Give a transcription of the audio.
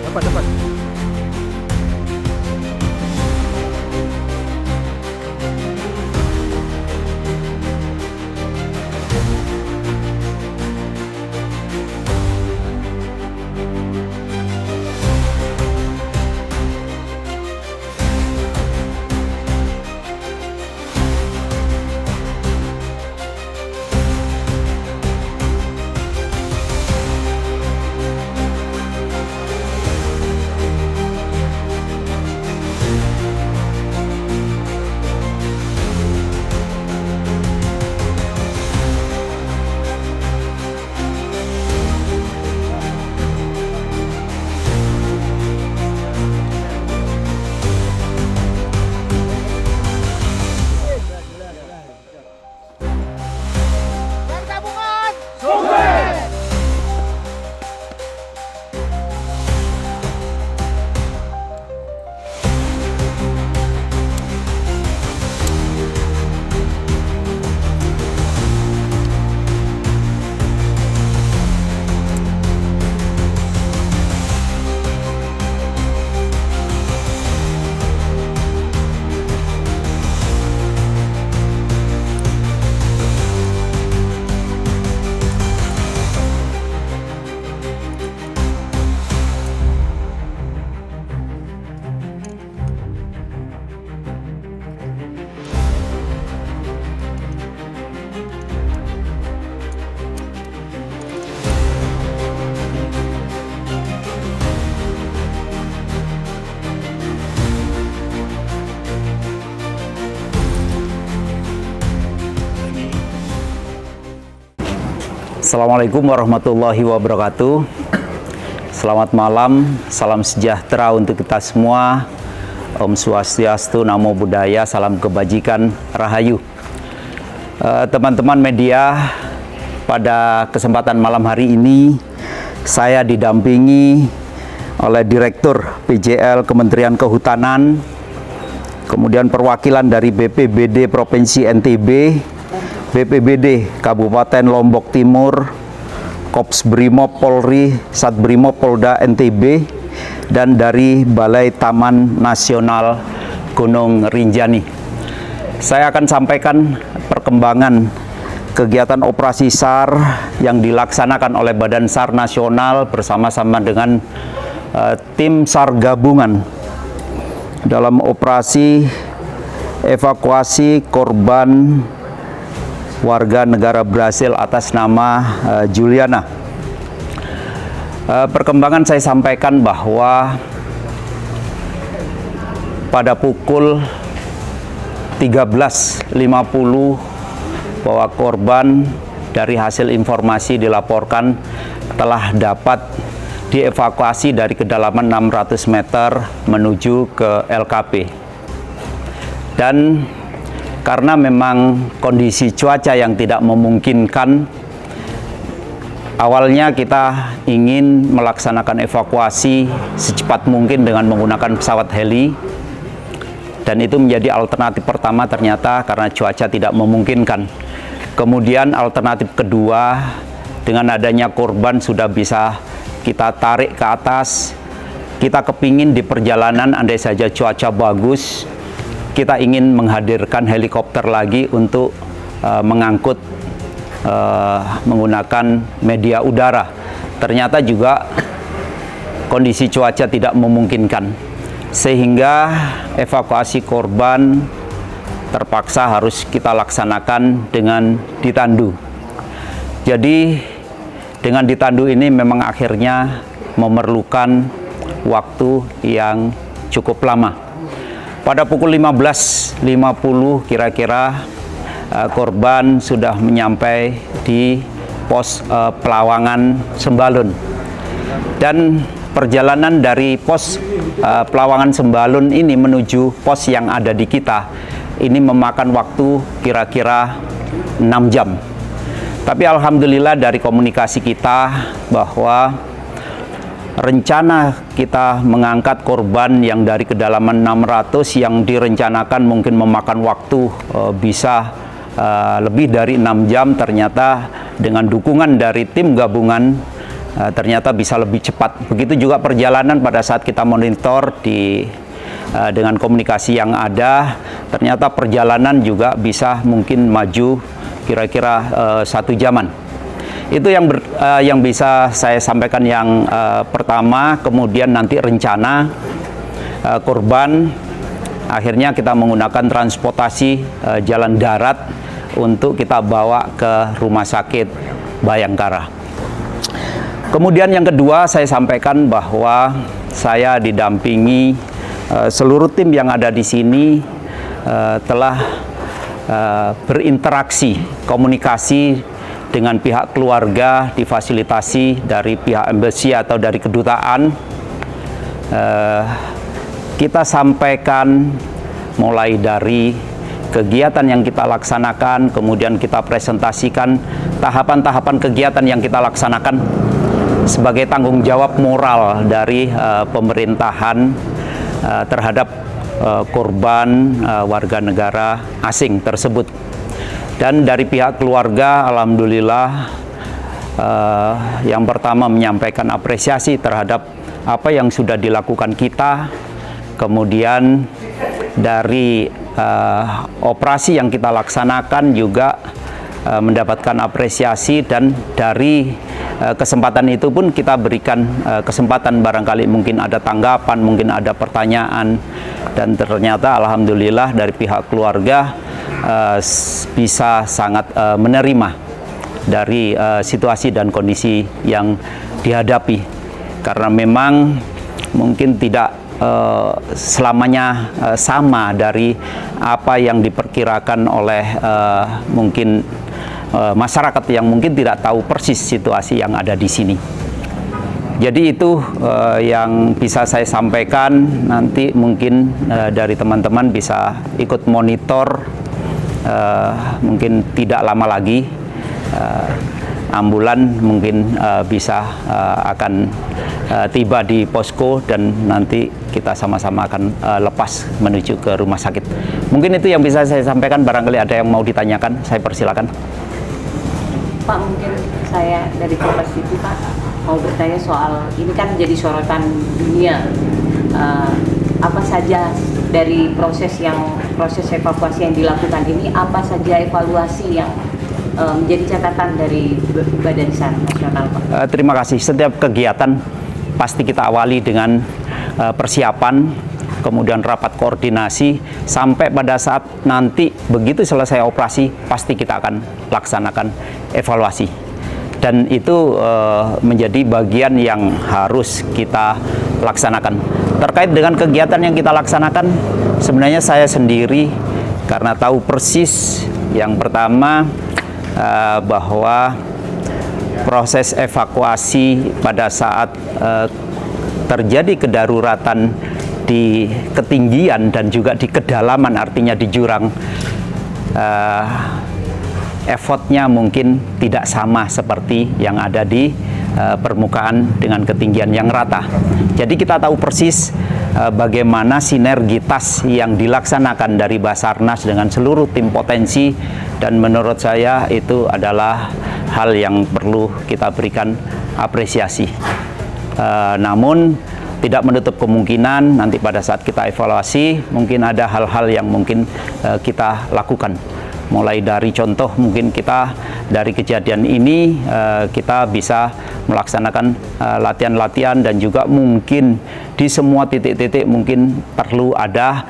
Cepat. Assalamualaikum warahmatullahi wabarakatuh. Selamat malam, salam sejahtera untuk kita semua. Om Swastiastu, Namo Buddhaya, salam kebajikan, Rahayu. Teman-teman media, pada kesempatan malam hari ini saya didampingi oleh Direktur PJL Kementerian Kehutanan, kemudian perwakilan dari BPBD Provinsi NTB, BPBD Kabupaten Lombok Timur, Kops Brimob Polri, Sat Brimob Polda NTB, dan dari Balai Taman Nasional Gunung Rinjani. Saya akan sampaikan perkembangan kegiatan operasi SAR yang dilaksanakan oleh Badan SAR Nasional bersama-sama dengan tim SAR gabungan dalam operasi evakuasi korban warga negara Brasil atas nama Juliana. Perkembangan saya sampaikan bahwa pada pukul 13.50 bahwa korban dari hasil informasi dilaporkan telah dapat dievakuasi dari kedalaman 600 meter menuju ke LKP. Dan karena memang kondisi cuaca yang tidak memungkinkan, awalnya kita ingin melaksanakan evakuasi secepat mungkin dengan menggunakan pesawat heli, dan itu menjadi alternatif pertama. Ternyata karena cuaca tidak memungkinkan. Kemudian alternatif kedua, dengan adanya korban sudah bisa kita tarik ke atas, kita kepingin di perjalanan andai saja cuaca bagus, kita ingin menghadirkan helikopter lagi untuk mengangkut menggunakan media udara. Ternyata juga kondisi cuaca tidak memungkinkan, sehingga evakuasi korban terpaksa harus kita laksanakan dengan ditandu. Jadi dengan ditandu ini memang akhirnya memerlukan waktu yang cukup lama. Pada pukul 15.50 kira-kira korban sudah menyampai di pos Pelawangan Sembalun. Dan perjalanan dari pos Pelawangan Sembalun ini menuju pos yang ada di kita ini memakan waktu kira-kira 6 jam. Tapi alhamdulillah dari komunikasi kita bahwa rencana kita mengangkat korban yang dari kedalaman 600 yang direncanakan mungkin memakan waktu bisa lebih dari 6 jam, ternyata dengan dukungan dari tim gabungan ternyata bisa lebih cepat. Begitu juga perjalanan pada saat kita monitor dengan komunikasi yang ada, ternyata perjalanan juga bisa mungkin maju kira-kira 1 jaman. Itu yang bisa saya sampaikan yang pertama. Kemudian nanti rencana korban akhirnya kita menggunakan transportasi jalan darat untuk kita bawa ke Rumah Sakit Bayangkara. Kemudian yang kedua, saya sampaikan bahwa saya didampingi seluruh tim yang ada di sini telah berinteraksi, komunikasi dengan pihak keluarga, difasilitasi dari pihak embassy atau dari kedutaan. Kita sampaikan mulai dari kegiatan yang kita laksanakan, kemudian kita presentasikan tahapan-tahapan kegiatan yang kita laksanakan sebagai tanggung jawab moral dari pemerintahan terhadap korban warga negara asing tersebut. Dan dari pihak keluarga, alhamdulillah, yang pertama menyampaikan apresiasi terhadap apa yang sudah dilakukan kita, kemudian dari operasi yang kita laksanakan juga mendapatkan apresiasi, dan dari kesempatan itu pun kita berikan kesempatan barangkali mungkin ada tanggapan, mungkin ada pertanyaan, dan ternyata alhamdulillah dari pihak keluarga bisa sangat menerima dari situasi dan kondisi yang dihadapi, karena memang mungkin tidak selamanya sama dari apa yang diperkirakan oleh mungkin masyarakat yang mungkin tidak tahu persis situasi yang ada di sini. Jadi itu yang bisa saya sampaikan. Nanti mungkin dari teman-teman bisa ikut monitor, mungkin tidak lama lagi ambulan mungkin bisa akan tiba di posko, dan nanti kita sama-sama akan lepas menuju ke rumah sakit. Mungkin itu yang bisa saya sampaikan. Barangkali ada yang mau ditanyakan, saya persilakan. Pak, mungkin saya dari Kompas TV, Pak, mau bertanya soal ini kan jadi sorotan dunia. Apa saja dari proses evakuasi yang dilakukan ini, apa saja evaluasi yang menjadi catatan dari Badan SAR Nasional, Pak? Terima kasih. Setiap kegiatan pasti kita awali dengan persiapan, kemudian rapat koordinasi, sampai pada saat nanti begitu selesai operasi pasti kita akan laksanakan evaluasi. Dan itu menjadi bagian yang harus kita laksanakan. Terkait dengan kegiatan yang kita laksanakan, sebenarnya saya sendiri karena tahu persis yang pertama bahwa proses evakuasi pada saat terjadi kedaruratan di ketinggian dan juga di kedalaman, artinya di jurang, effortnya mungkin tidak sama seperti yang ada di permukaan dengan ketinggian yang rata. Jadi kita tahu persis bagaimana sinergitas yang dilaksanakan dari Basarnas dengan seluruh tim potensi, dan menurut saya itu adalah hal yang perlu kita berikan apresiasi. Namun tidak menutup kemungkinan nanti pada saat kita evaluasi mungkin ada hal-hal yang mungkin kita lakukan. Mulai dari contoh, mungkin kita dari kejadian ini kita bisa melaksanakan latihan-latihan, dan juga mungkin di semua titik-titik mungkin perlu ada